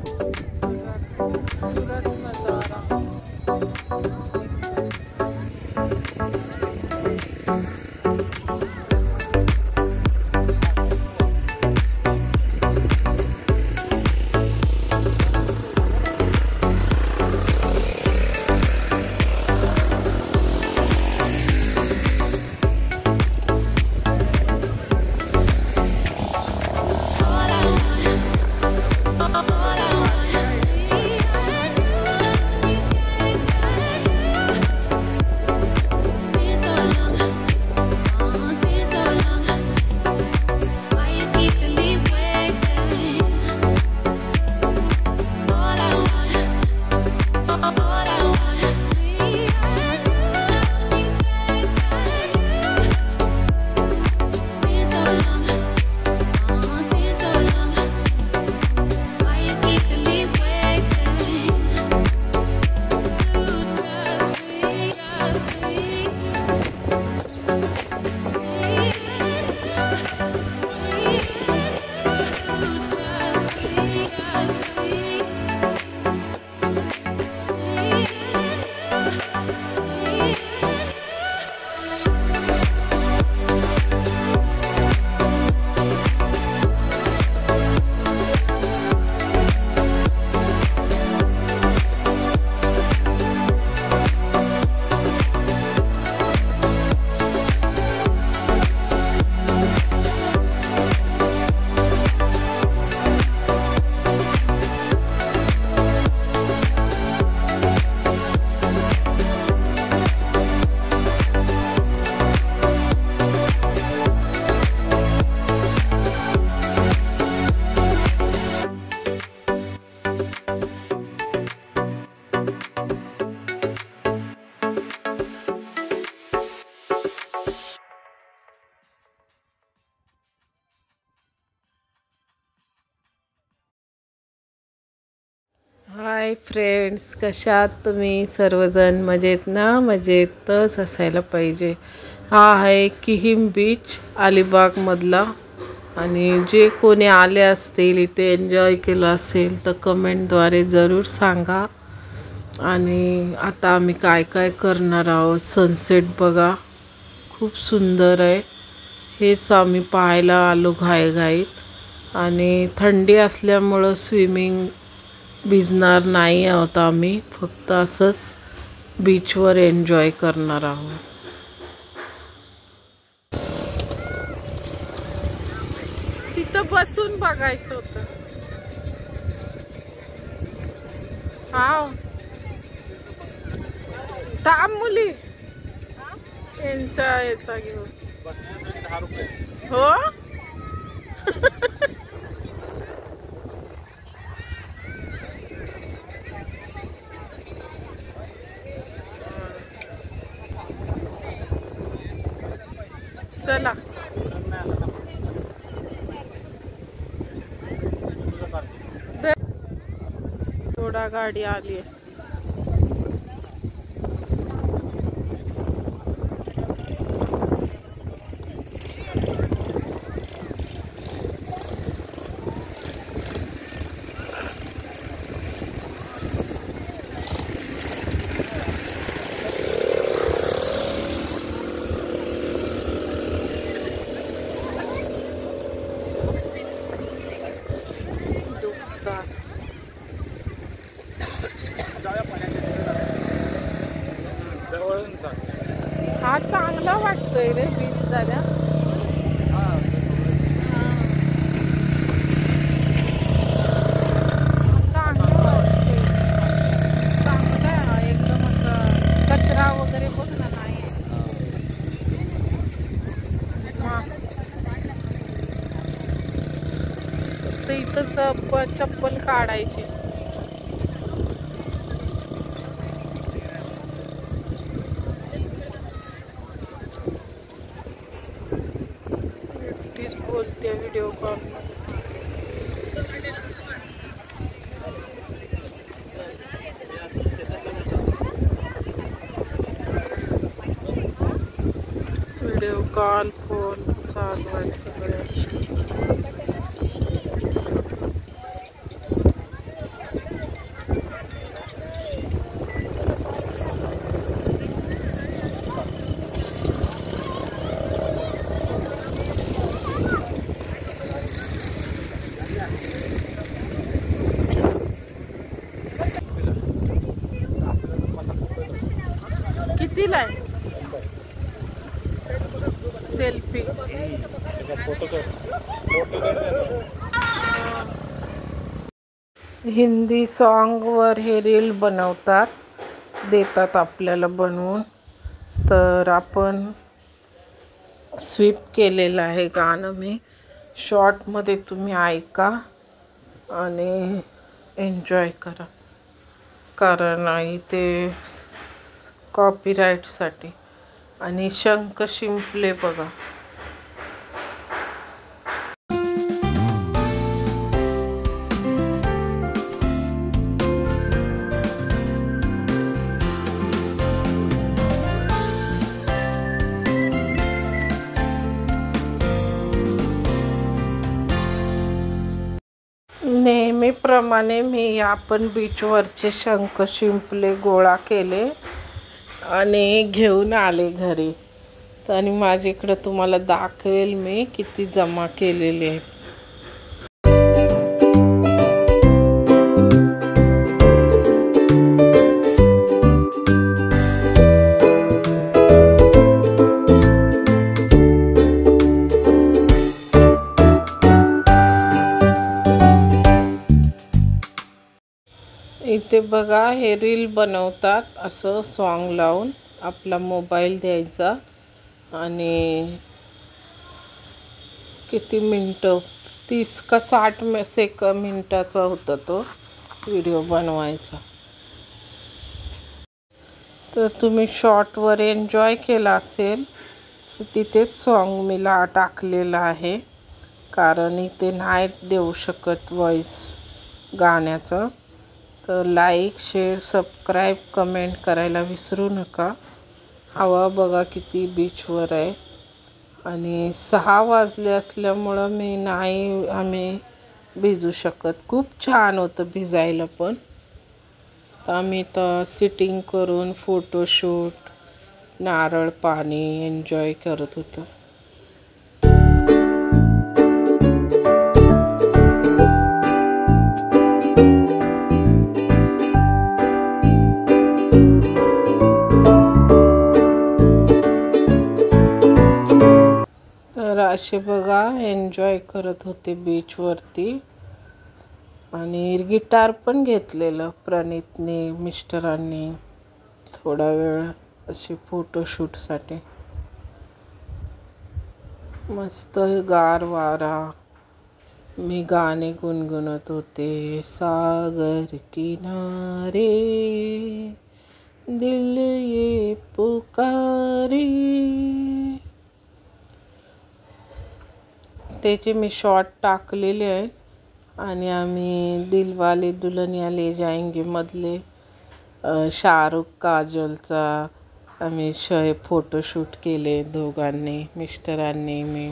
खूबसूरत नज़ारा। Hi friends, कशात तुम्ही सर्वजण? मजेत ना? मजेतच असायला पाहिजे। हा आहे किहिम बीच अलिबागमधला, आणि जे कोणी आले असतील इथे एन्जॉय केलं असेल तर कमेंटद्वारे ज़रूर सांगा। आणि आता आम्ही काय काय करणार आहोत, सनसेट बघा, खूप सुंदर आहे। हेच आम्ही पाहायला आलो घाईघाईत, आणि थंडी असल्यामुळं स्विमिंग भिजणार नाही आहोत आम्ही, फक्त असंच बीचवर एन्जॉय करणार आहोत। तिथं बसून बघायचं होतं। हा थांब मुली, यांचा याचा घेऊन हो। चला थोडा गाडी आली आहे। हा चांगला वाटतोय रे बीच जरा। चांगला एकदम असं कचरा वगैरे बघ ना, नाही तर इथंच चप्पल काढायची। बोलते व्हिडिओ कॉल फोन चालू आहे सगळे। कितीला आहे सेल्फी? हिंदी सॉन्गवर हे रील बनवतात, देतात आपल्याला बनवून. तर आपण स्वीप केलेलं आहे गाणं मी. शॉर्टमध्ये तुम्ही ऐका आणि एन्जॉय करा, कारण इथे कॉपीराईटसाठी. आणि शंख शिंपले बघा. नेहमीप्रमाणे मी आपण बीचवरचे शंख शिंपले गोळा केले आणि घेऊन आले घरी. आणि माझ्याकडे तुम्हाला दाखवेल मी किती जमा केलेले आहेत. इथे बघा, हे रील बनवतात असं सॉन्ग लावून. आपला मोबाईल द्यायचा आणि किती मिनटं, 30 का 60 मिनटाचा होता तो व्हिडिओ बनवायचा. तर तुम्ही शॉर्टवर एन्जॉय केला असेल, तिथेच सॉन्ग मी टाकलेलं आहे, कारण इथे नाही देऊ शकत व्हॉइस गाण्याचं. तर लाईक, शेअर, सबस्क्राईब, कमेंट करायला विसरू नका. हवा बघा किती बीचवर आहे. आणि 6 वाजले असल्यामुळं आम्ही भिजू शकत. खूप छान होतं भिजायला पण. तर आम्ही तर सिटिंग करून फोटोशूट, नारळ पाणी एन्जॉय करत होतो. तर असे बघा एन्जॉय करत होते बीचवरती. आणि गिटार पण घेतलेलं प्रणितने, मिस्टरांनी, थोडा वेळ अशी फोटोशूटसाठी. मस्त गार वारा, मी गाणे गुणगुणत होते. सागर किनारे दिल ये पुकारे. त्याचे मी शॉर्ट टाकलेले आहेत. आणि आम्ही दिलवाले दुल्हनिया ले जाएंगे मधले शाहरुख काजोलचा आम्ही फोटोशूट केले दोघांनी, मिस्टरांनी मी.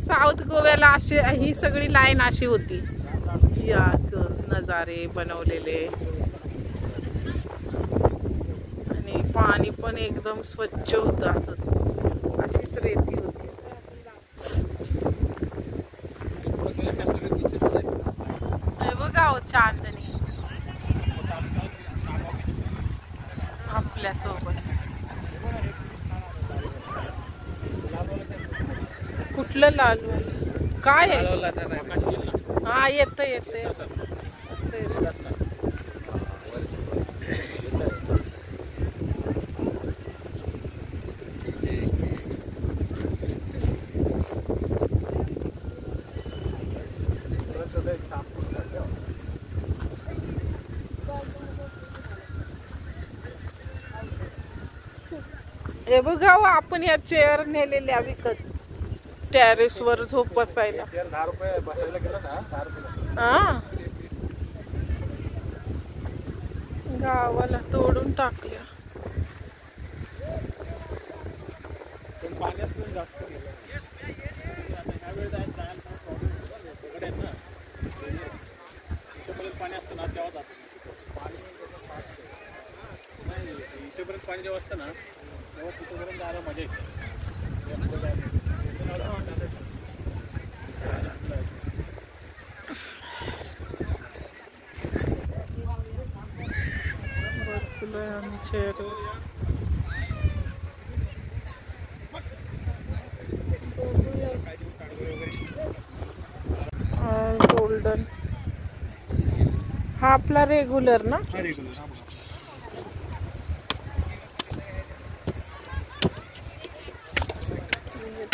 साऊथ गोव्याला अशी ही सगळी लाईन अशी होती, या असं नजारे बनवलेले. आणि आणि पाणी पण एकदम स्वच्छ होतं, असंच अशीच रेती होती. हे बघा हो चांदणी आपल्या सोबत. कुठलं लालू काय आहे? हा येतं हे बघा आपण या चेअर नेलेल्या विकत टेरेस वर झोप बसायला. 10 रुपये बसायला गेलं ना 10 रुपये. हा गावाला तोडून टाकल्या. पाण्यात पण जास्त पाणी असतं ना तेव्हा जातो. इथेपर्यंत पाणी जेव्हा असतं ना तेव्हा तिथेपर्यंत जायला मजा येते. बसलोय आम्ही चेअरवर. गोल्डन हा आपला रेग्युलर ना.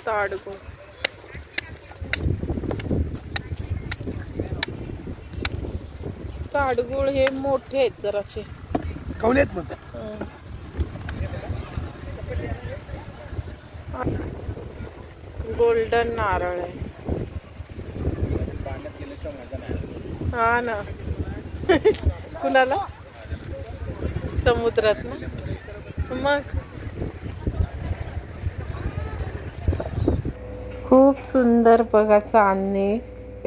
ताडगोळ ताडगोळ हे मोठे आहेत जराशे कवलेत म्हणतात. गोल्डन नारळ आहे. हा ना कुणाला समुद्रात ना मग. खूप सुंदर बघा चांदणी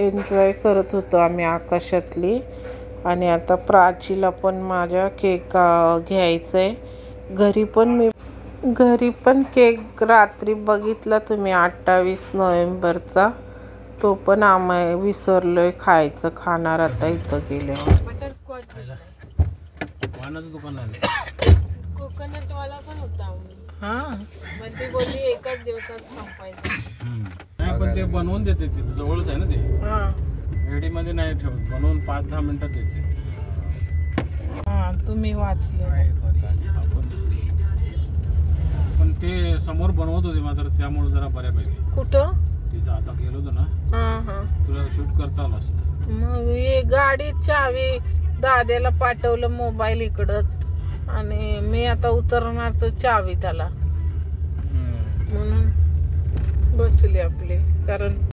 एन्जॉय करत होतो आम्ही आकाशातली. आणि आता प्राचीला पण माझ्या केक घ्यायचंय. घरी पण केक रात्री बघितला तुम्ही 28 नोव्हेंबरचा. तो पण आम्ही विसरलोय खायचं. खाणार आता इथं गेल्यावर. दुकान आहे कोकोनट वाला पण होता. हा मग ती बोलली एकाच दिवसात संपायचं. नाही पण ते बनवून देते तिथे जवळच आहे ना ते. रेडी मध्ये नाही ठेवत, बनवून 5-10 मिनिटात देते. हा तुम्ही वाचले. पण ते समोर बनवत होते मात्र त्यामुळे जरा बऱ्यापैकी. कुठं तिथं आता गेलो होतो ना तुला शूट करता आलं असतं. मग हे गाडी चावी दाद्याला पाठवलं मोबाईल इकडच. आणि मी आता उतरणार तर चावी त्याला म्हणून बसली आपली. कारण